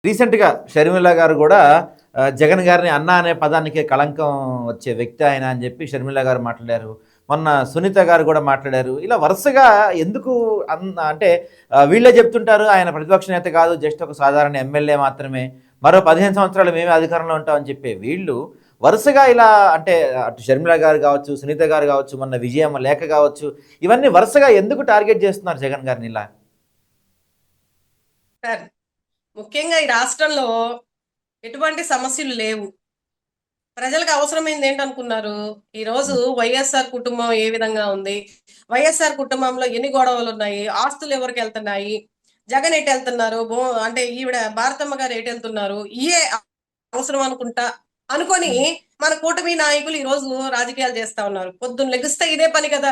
రీసెంట్‌గా షర్మిల గారు గూడా జగన్ గారిని అన్న అనే పదానికే కళంకం వచ్చే వ్యక్తి ఆయన అని జెప్పి షర్మిల గారు మాట్లాడారు. మొన్న సునీత గారు గూడా మాట్లాడారు. ఇలా వరుసగా ఎందుకు అంటే వీళ్ళే జెప్తుంటారు ఆయన ప్రతిపక్ష నేత కాదు. జస్ట్ ఒక సాధారణ ఎమ్మెల్యే మాత్రమే. మరో 15 సంవత్సరాలు మేమే అధికారంలో ఉంటామని చెప్పే వీళ్ళు వరుసగా ఇలా అంటే అటు షర్మిల గారు గావచ్చు, సునీత గారు గావచ్చు, మొన్న విజయమ్మ లేఖ గావచ్చు, ఇవన్నీ వరుసగా ఎందుకు టార్గెట్ జేస్తున్నారు జగన్ గారిని ఇలా? సార్, ముఖ్యంగా ఈ రాష్ట్రంలో ఎటువంటి సమస్యలు లేవు. ప్రజలకు అవసరమైంది ఏంటనుకున్నారు? ఈరోజు హ్మ్. వైఎస్ఆర్ కుటుంబం ఏ విధంగా ఉంది? వైఎస్ఆర్ కుటుంబంలో ఎన్ని గొడవలు ఉన్నాయి? ఆస్తులు ఎవరికి వెళ్తున్నాయి? జగన్ ఎటు వెళ్తున్నారు? అంటే ఈవిడ భారతమ్మ గారు ఎటు వెళ్తున్నారు? ఇయే అవసరం అనుకుంటా అనుకొని హ్మ్. మన కూటమి నాయకులు ఈ రోజు రాజకీయాలు చేస్తా ఉన్నారు. పొద్దున్న లెగిస్తే ఇదే పని కదా.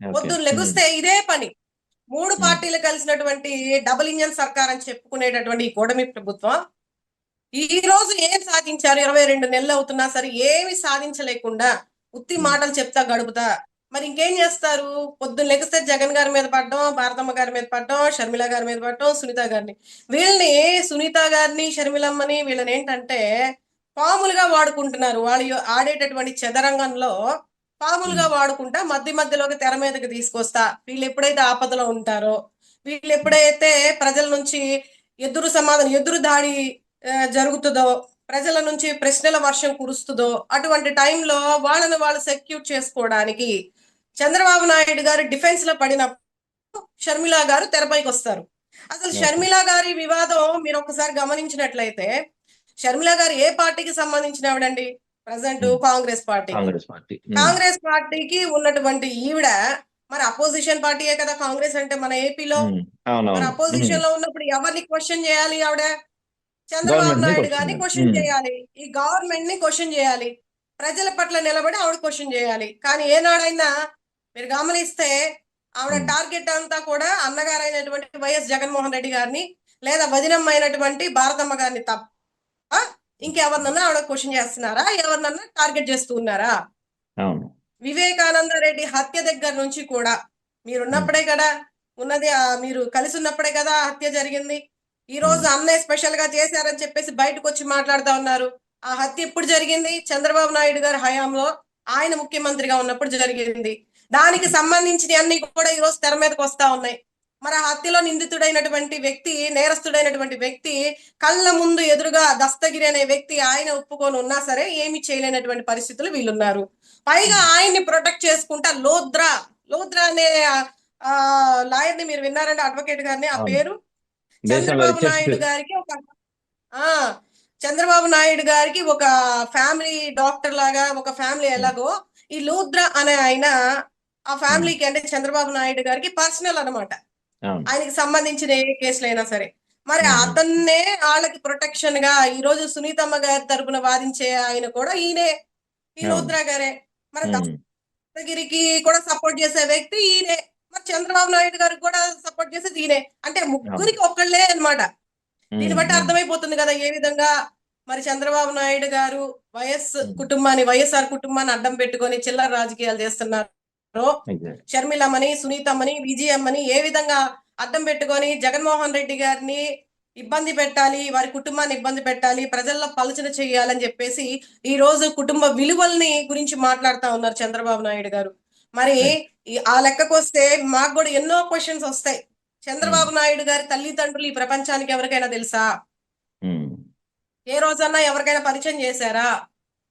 ఓకే. పొద్దున్న హ్మ్. లెగిస్తే ఇదే పని. మూడు హ్మ్. పార్టీలు కలిసినటువంటి డబుల్ ఇంజన్ సర్కార్ అని చెప్పుకునేటటువంటి ఈ కూటమి ప్రభుత్వం ఈ రోజు ఏం సాధించారు? 22 నెలలు అవుతున్నా సరే ఏమి సాధించలేకుండా ఉత్తి హ్మ్. మాటలు చెప్తా గడుపుతా మరి ఇంకేం చేస్తారు? పొద్దున్న లెగిస్తే జగన్ గారి మీద పడడం, భారతమ్మ గారి మీద పడడం, షర్మిల గారి మీద పడడం, సునీత గారిని వీళ్ళని సునీత గారిని షర్మిలమ్మని వీళ్ళని ఏంటంటే పాములుగా వాడుకుంటున్నారు. వాళ్ళు ఆడేటటువంటి చదరంగంలో పాములుగా హ్మ్. వాడుకుంటా మధ్య మధ్యలోకి తెర మీదకి తీసుకొస్తా వీళ్ళు ఎప్పుడైతే ఆపదలో ఉంటారో, వీళ్ళు హ్మ్. ఎప్పుడైతే ప్రజల నుంచి ఎదురు దాడి జరుగుతుందో, ప్రజల నుంచి ప్రశ్నల వర్షం కురుస్తుందో అటువంటి టైంలో వాళ్ళని వాళ్ళు సెక్యూర్ చేసుకోవడానికి చంద్రబాబు నాయుడు గారు డిఫెన్స్ లో పడినప్పుడు షర్మిల గారు తెరపైకి వస్తారు. అసలు ఓకే. షర్మిల గారి వివాదం మీరు ఒకసారి గమనించినట్లయితే షర్మిల గారు ఏ పార్టీకి సంబంధించిన ఆవిడండి? ప్రజెంట్ హ్మ్. కాంగ్రెస్ పార్టీకి. కాంగ్రెస్ పార్టీ. హ్మ్. కాంగ్రెస్ పార్టీకి ఉన్నటువంటి ఈవిడ మరి అపోజిషన్ పార్టీయే కదా కాంగ్రెస్ అంటే మన ఏపీలో. హ్మ్. మరి అవునవును. హ్మ్. అపోజిషన్ లో ఉన్నప్పుడు ఎవరిని క్వశ్చన్ చేయాలి ఆవిడ? చంద్రబాబు గవర్నమెంట్‌ని నాయుడు క్వెషన్ గారిని చేయాలి. క్వశ్చన్ హ్మ్. చేయాలి. ఈ గవర్నమెంట్ ని క్వశ్చన్ చేయాలి. ప్రజల పట్ల నిలబడి ఆవిడ క్వశ్చన్ చేయాలి. కానీ ఏనాడైనా మీరు గమనిస్తే ఆవిడ హ్మ్. టార్గెట్ అంతా కూడా అన్నగారైనటువంటి వైఎస్ జగన్మోహన్ రెడ్డి గారిని లేదా వదినమ్మైనటువంటి భారతమ్మ గారిని తప్ప హ్మ్. ఇంకెవరినన్నా ఆవిడ క్వశ్చన్ చేస్తున్నారా? ఎవరినన్నా టార్గెట్ చేస్తూ ఉన్నారా? అవును. వివేకానంద రెడ్డి హత్య దగ్గర నుంచి కూడా హ్మ్. మీరున్నప్పుడే కదా ఉన్నది. మీరు కలిసి ఉన్నప్పుడే కదా హత్య జరిగింది. ఈ హ్మ్. రోజు అన్నయ్య స్పెషల్ గా చేశారని చెప్పేసి బయటకు వచ్చి మాట్లాడుతా ఉన్నారు. ఆ హత్య ఎప్పుడు జరిగింది? చంద్రబాబు నాయుడు గారి హయాంలో ఆయన ముఖ్యమంత్రిగా ఉన్నప్పుడు జరిగింది. దానికి సంబంధించిన అన్ని కూడా ఈ రోజు తెర మీదకి వస్తా ఉన్నాయి. మరి ఆ హత్యలో నిందితుడైనటువంటి వ్యక్తి, నేరస్తుడైనటువంటి వ్యక్తి కళ్ళ ముందు ఎదురుగా దస్తగిరి అనే వ్యక్తి ఆయన ఒప్పుకొని ఉన్నా సరే ఏమి చేయలేనటువంటి పరిస్థితులు వీళ్ళున్నారు. పైగా హ్మ్. ఆయన్ని ప్రొటెక్ట్ చేసుకుంటా లోద్రా లోద్రా అనే లాయర్ ని మీరు విన్నారండి? అడ్వకేట్ గారిని ఆ అవును. పేరు దేశంలో చంద్రబాబు రిచెస్ట్ నాయుడు గారికి ఒక ఆ చంద్రబాబు నాయుడు గారికి ఒక ఫ్యామిలీ డాక్టర్ లాగా ఒక ఫ్యామిలీ హ్మ్. ఎలాగో ఈ లూద్రా అనే ఆయన ఆ హ్మ్. ఫ్యామిలీకి అంటే చంద్రబాబు నాయుడు గారికి పర్సనల్ అనమాట. అవును. ఆయనకి సంబంధించిన ఏ కేసులైనా సరే మరి హుహు. అతన్నే వాళ్ళకి ప్రొటెక్షన్ గా ఈ రోజు సునీతమ్మ గారి తరపున వాదించే ఆయన కూడా ఈయనే, ఈ అవును. లూద్రా గారే. మరి హ్మ్. దస్తగిరికి కూడా సపోర్ట్ చేసే వ్యక్తి ఈయనే. మరి చంద్రబాబు నాయుడు గారికి కూడా సపోర్ట్ చేసేది ఈయనే. అంటే అవును. ముగ్గురికి ఒక్కళ్ళే అన్నమాట. దీన్ని హ్మ్. బట్టి హ్మ్. అర్థమైపోతుంది కదా ఏ విధంగా మరి చంద్రబాబు నాయుడు గారు హ్మ్. వైఎస్ఆర్ కుటుంబాన్ని అడ్డం పెట్టుకొని చిల్లర రాజకీయాలు చేస్తున్నారో, ఎగ్జాక్ట్. షర్మిలమ్మని, సునీతమ్మని, విజయమ్మని ఏ విధంగా అడ్డం పెట్టుకొని జగన్మోహన్ రెడ్డి గారిని ఇబ్బంది పెట్టాలి, వారి కుటుంబాన్ని ఇబ్బంది పెట్టాలి, ప్రజల్లో పలుచన చేయాలని చెప్పేసి ఈ రోజు కుటుంబ విలువల్ని గురించి మాట్లాడుతా ఉన్నారు చంద్రబాబు నాయుడు గారు. మరి రైట్. ఆ లెక్కకొస్తే మాకు కూడా ఎన్నో క్వశ్చన్స్ వస్తాయి. హ్మ్. చంద్రబాబు నాయుడు గారి తల్లిదండ్రులు ఈ ప్రపంచానికి ఎవరికైనా తెలుసా? హ్మ్. ఏ రోజన్నా ఎవరికైనా పరిచయం చేశారా?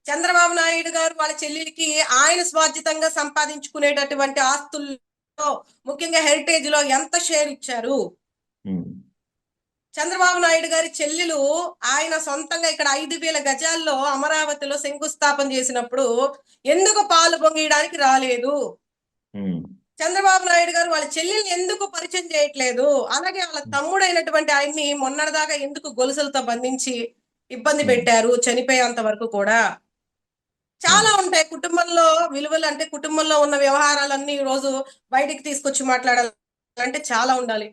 చంద్రబాబు నాయుడు గారు వాళ్ళ చెల్లెలికి ఆయన స్వార్జితంగా సంపాదించుకునేటటువంటి ఆస్తుల్లో ముఖ్యంగా హెరిటేజ్ లో ఎంత షేర్ ఇచ్చారు? హ్మ్. చంద్రబాబు నాయుడు గారి చెల్లెలు ఆయన సొంతంగా ఇక్కడ 5,000 గజాల్లో అమరావతిలో శంకుస్థాపన చేసినప్పుడు ఎందుకు పాలు పొంగియడానికి రాలేదు? హ్మ్. చంద్రబాబు నాయుడు గారు వాళ్ళ చెల్లెల్ని ఎందుకు పరిచయం చేయట్లేదు? అలాగే వాళ్ళ హ్మ్. తమ్ముడైనటువంటి ఆయన్ని మొన్నటిదాకా ఎందుకు గొలుసులతో బంధించి ఇబ్బంది హ్మ్. పెట్టారు చనిపోయేంత వరకు కూడా? చాలా అవును. ఉంటాయి కుటుంబంలో విలువలు అంటే కుటుంబంలో ఉన్న వ్యవహారాలన్నీ ఈ రోజు బయటికి తీసుకొచ్చి మాట్లాడాలంటే చాలా ఉండాలి.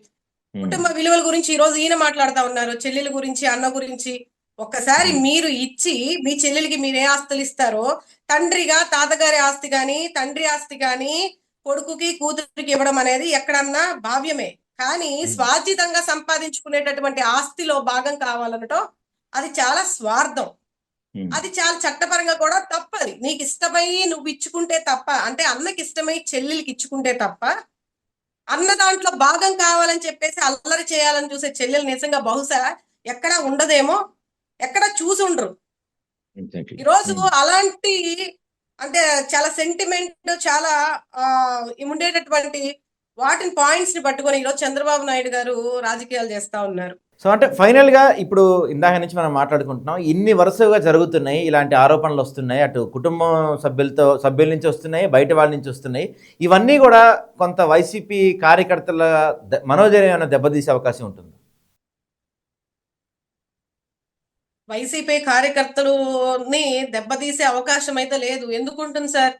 హ్మ్. కుటుంబ విలువల గురించి ఈ రోజు ఈయన మాట్లాడుతా ఉన్నారు. చెల్లెల గురించి, అన్న గురించి. ఒక్కసారి హ్మ్. మీరు ఇచ్చి మీ చెల్లెలికి మీరు ఏ ఆస్తులు ఇస్తారో తండ్రిగా తాతగారి ఆస్తి గాని, తండ్రి ఆస్తి గాని కొడుకుకి, కూతురికి ఇవ్వడం అనేది ఎక్కడన్నా భావ్యమే. కానీ స్వార్జితంగా సంపాదించుకునేటటువంటి ఆస్తిలో భాగం కావాలనటం అది చాలా స్వార్థం. అది చాలా చట్టపరంగా కూడా తప్పది. నీకు ఇష్టమై నువ్వు ఇచ్చుకుంటే తప్ప, అంటే అన్నకి ఇష్టమై చెల్లెలికి ఇచ్చుకుంటే తప్ప, అన్న దాంట్లో భాగం కావాలని చెప్పేసి అల్లరి చేయాలని చూసే చెల్లెలు నిజంగా బహుశా ఎక్కడా ఉండదేమో, ఎక్కడా చూసుండ్రు. ఎగ్జాక్ట్లీ. ఈరోజు అలాంటి అంటే చాలా సెంటిమెంట్, చాలా ఉండేటటువంటి వాటిని పాయింట్స్ ని పట్టుకొని ఈరోజు చంద్రబాబు నాయుడు గారు రాజకీయాలు చేస్తా ఉన్నారు. సో అంటే ఫైనల్గా ఇప్పుడు ఇందాక నుంచి మనం మాట్లాడుకుంటున్నాం, ఇన్ని వరుసగా జరుగుతున్నాయి, ఇలాంటి ఆరోపణలు వస్తున్నాయి, అటు కుటుంబం సభ్యుల నుంచి వస్తున్నాయి, బయట వాళ్ళ నుంచి వస్తున్నాయి. ఇవన్నీ కూడా కొంత వైసీపీ కార్యకర్తల మనోధైర్యం దెబ్బతీసే అవకాశం ఉంటుంది. వైసీపీ కార్యకర్తలుని దెబ్బతీసే అవకాశం అయితే లేదు. ఎందుకుంటుంది సార్?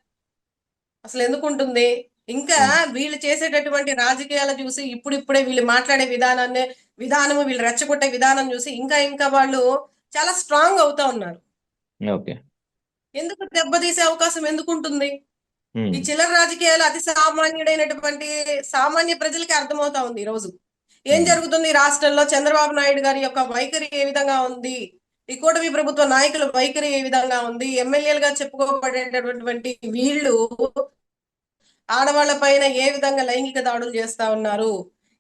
అసలు ఎందుకుంటుంది? ఇంకా వీళ్ళు చేసేటటువంటి రాజకీయాలు చూసి ఇప్పుడిప్పుడే వీళ్ళు మాట్లాడే విధానము, వీళ్ళు రెచ్చగొట్టే విధానం చూసి ఇంకా వాళ్ళు చాలా స్ట్రాంగ్ అవుతా ఉన్నారు. ఓకే. ఎందుకు దెబ్బతీసే అవకాశం ఎందుకుంటుంది? ఈ చిల్లర రాజకీయాలు అతి సామాన్యుడైనటువంటి సామాన్య ప్రజలకి అర్థమవుతా ఉంది. ఈ రోజు ఏం జరుగుతుంది రాష్ట్రంలో, చంద్రబాబు నాయుడు గారి యొక్క వైఖరి ఏ విధంగా ఉంది, ఈ కూటమి ప్రభుత్వ నాయకుల వైఖరి ఏ విధంగా ఉంది, ఎమ్మెల్యేలుగా చెప్పుకోబడేటటువంటి వీళ్ళు ఆడవాళ్ల పైన ఏ విధంగా లైంగిక దాడులు చేస్తా ఉన్నారు,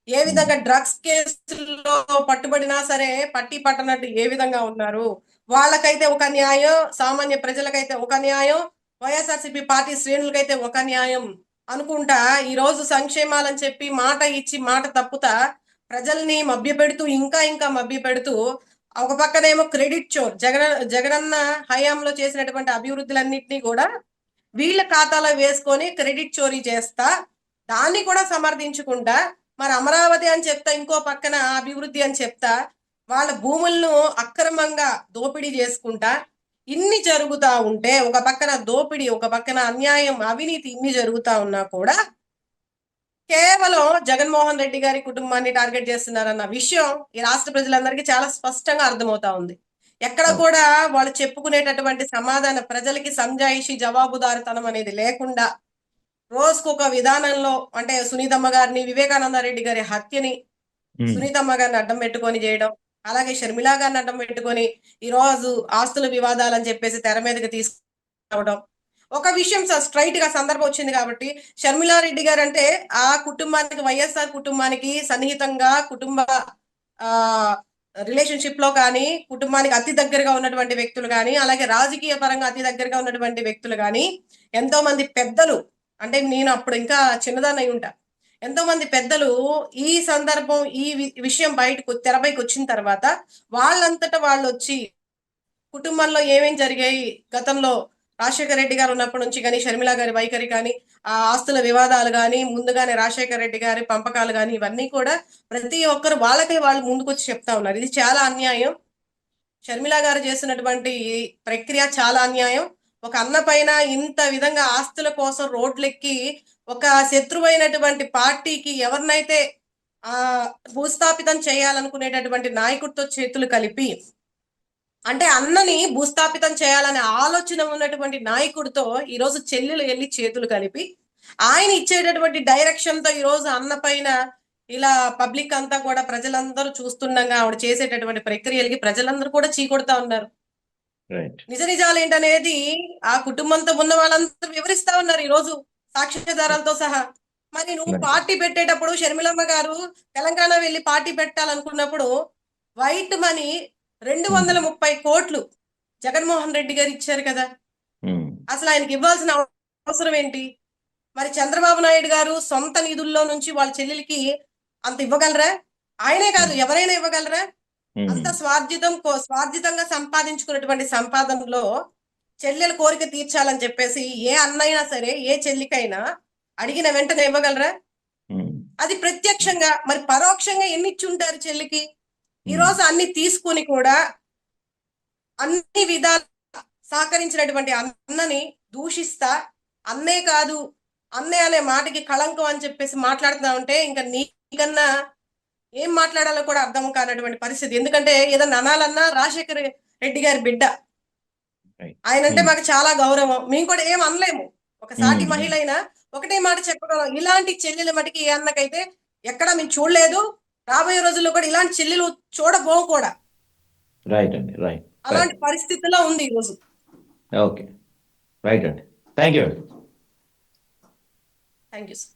ఏ విధంగా డ్రగ్స్ కేసుల్లో పట్టుబడినా సరే పట్టి పట్టనట్టు ఏ విధంగా ఉన్నారు, వాళ్ళకైతే ఒక న్యాయం, సామాన్య ప్రజలకైతే ఒక న్యాయం, వైఎస్ఆర్సీపీ పార్టీ శ్రేణులకైతే ఒక న్యాయం అనుకుంటా ఈ రోజు సంక్షేమాలని చెప్పి మాట ఇచ్చి మాట తప్పుతా ప్రజల్ని మభ్యపెడుతూ ఇంకా మభ్యపెడుతూ, ఒక పక్కనేమో క్రెడిట్ చోర్, జగనన్న హయాంలో చేసినటువంటి అభివృద్ధులన్నింటినీ కూడా వీళ్ళ ఖాతాలో వేసుకొని క్రెడిట్ చోరీ చేస్తా, దాన్ని కూడా సమర్థించుకుంటా, మరి అమరావతి అని చెప్తా, ఇంకో పక్కన అభివృద్ధి అని చెప్తా, వాళ్ళ భూములను అక్రమంగా దోపిడీ చేసుకుంటా, ఇన్ని జరుగుతా ఉంటే, ఒక పక్కన దోపిడీ, ఒక పక్కన అన్యాయం, అవినీతి ఇన్ని జరుగుతా ఉన్నా కూడా కేవలం జగన్మోహన్ రెడ్డి గారి కుటుంబాన్ని టార్గెట్ చేస్తున్నారన్న విషయం ఈ రాష్ట్ర ప్రజలందరికీ చాలా స్పష్టంగా అర్థమవుతా ఉంది. ఎక్కడ కూడా వాళ్ళు చెప్పుకునేటటువంటి సమాధాన, ప్రజలకి సంజాయిషి జవాబుదారితనం అనేది లేకుండా రోజుకొక విధానంలో, అంటే సునీతమ్మ గారిని, వివేకానంద రెడ్డి గారి హత్యని సునీతమ్మ గారిని అడ్డం పెట్టుకొని చేయడం, అలాగే షర్మిలా గారిని అడ్డం పెట్టుకొని ఈ రోజు ఆస్తుల వివాదాలని చెప్పేసి తెర మీదకి తీసుకురావడం. ఒక విషయం స్ట్రైట్ గా సందర్భం వచ్చింది కాబట్టి, షర్మిలారెడ్డి గారు అంటే ఆ కుటుంబానికి, వైఎస్ఆర్ కుటుంబానికి సన్నిహితంగా కుటుంబ రిలేషన్షిప్ లో కానీ, కుటుంబానికి అతి దగ్గరగా ఉన్నటువంటి వ్యక్తులు కానీ, అలాగే రాజకీయ పరంగా అతి దగ్గరగా ఉన్నటువంటి వ్యక్తులు కానీ, ఎంతో మంది పెద్దలు, అంటే నేను అప్పుడు ఇంకా చిన్నదాన్నై ఉంటా, ఎంతో మంది పెద్దలు ఈ సందర్భం, ఈ విషయం తెరపైకి వచ్చిన తర్వాత వాళ్ళంతటా వాళ్ళు వచ్చి కుటుంబంలో ఏమేం జరిగాయి గతంలో, రాజశేఖర రెడ్డి గారు ఉన్నప్పటి నుంచి కానీ, షర్మిల గారి వైఖరి కానీ, ఆ ఆస్తుల వివాదాలు కానీ, ముందుగానే రాజశేఖర రెడ్డి గారి పంపకాలు కానీ, ఇవన్నీ కూడా ప్రతి ఒక్కరు వాళ్ళకి వాళ్ళు ముందుకొచ్చి చెప్తా ఉన్నారు. ఇది చాలా అన్యాయం. షర్మిల గారు చేసినటువంటి ప్రక్రియ చాలా అన్యాయం. ఒక అన్న పైన ఇంత విధంగా ఆస్తుల కోసం రోడ్లెక్కి ఒక శత్రువైనటువంటి పార్టీకి ఎవరినైతే భూస్థాపితం చేయాలనుకునేటటువంటి నాయకుడితో చేతులు కలిపి, అంటే అన్నని భూస్థాపితం చేయాలనే ఆలోచన ఉన్నటువంటి నాయకుడితో ఈరోజు చెల్లెలు వెళ్ళి చేతులు కలిపి, ఆయన ఇచ్చేటటువంటి డైరెక్షన్ తో ఈరోజు అన్న పైన ఇలా పబ్లిక్ అంతా కూడా, ప్రజలందరూ చూస్తుండగా ఆవిడ చేసేటటువంటి ప్రక్రియలకి ప్రజలందరూ కూడా చీకొడతా ఉన్నారు. నిజ నిజాలు ఏంటనేది ఆ కుటుంబంతో ఉన్న వాళ్ళందరూ వివరిస్తా ఉన్నారు ఈ రోజు సాక్ష్యాధారాలతో సహా. మరి నువ్వు పార్టీ పెట్టేటప్పుడు, షర్మిలమ్మ గారు తెలంగాణ వెళ్ళి పార్టీ పెట్టాలనుకున్నప్పుడు వైట్ మనీ 230 కోట్లు జగన్మోహన్ రెడ్డి గారు ఇచ్చారు కదా, అసలు ఆయనకి ఇవ్వాల్సిన అవసరం ఏంటి? మరి చంద్రబాబు నాయుడు గారు సొంత నిధుల్లో నుంచి వాళ్ళ చెల్లెలకి అంత ఇవ్వగలరా? ఆయనే కాదు, ఎవరైనా ఇవ్వగలరా? అంత స్వార్జితంగా సంపాదించుకున్నటువంటి సంపాదనలో చెల్లెల కోరిక తీర్చాలని చెప్పేసి ఏ అన్నైనా సరే, ఏ చెల్లికైనా అడిగిన వెంటనే ఇవ్వగలరా? అది ప్రత్యక్షంగా, మరి పరోక్షంగా ఎన్ని ఇచ్చి ఉంటారు చెల్లికి? ఈ రోజు అన్ని తీసుకుని కూడా అన్ని విధాలు సహకరించినటువంటి అన్నని దూషిస్తా, అన్నే కాదు, అన్నే అనే మాటకి కళంకం అని చెప్పేసి మాట్లాడుతున్నా ఉంటే ఇంకా నీకన్నా ఏం మాట్లాడాలో కూడా అర్థం కానటువంటి పరిస్థితి. ఎందుకంటే ఏదన్నా అనాలన్నా రాజశేఖర రెడ్డి గారి బిడ్డ, ఆయనంటే మాకు చాలా గౌరవం, మేము కూడా ఏం అనలేము. ఒక సాటి మహిళ అయినా ఒకటే మాట చెప్పగలం. ఇలాంటి చెల్లెల మటుకి ఏ అన్నకైతే ఎక్కడ మేము చూడలేదు. రాబోయే రోజుల్లో కూడా ఇలాంటి చెల్లెలు చూడబోం కూడా. రైట్ అండి, రైట్. అలాంటి పరిస్థితిలో ఉంది ఈ రోజు. ఓకే, రైట్ అండి. Thank you. Thank you sir.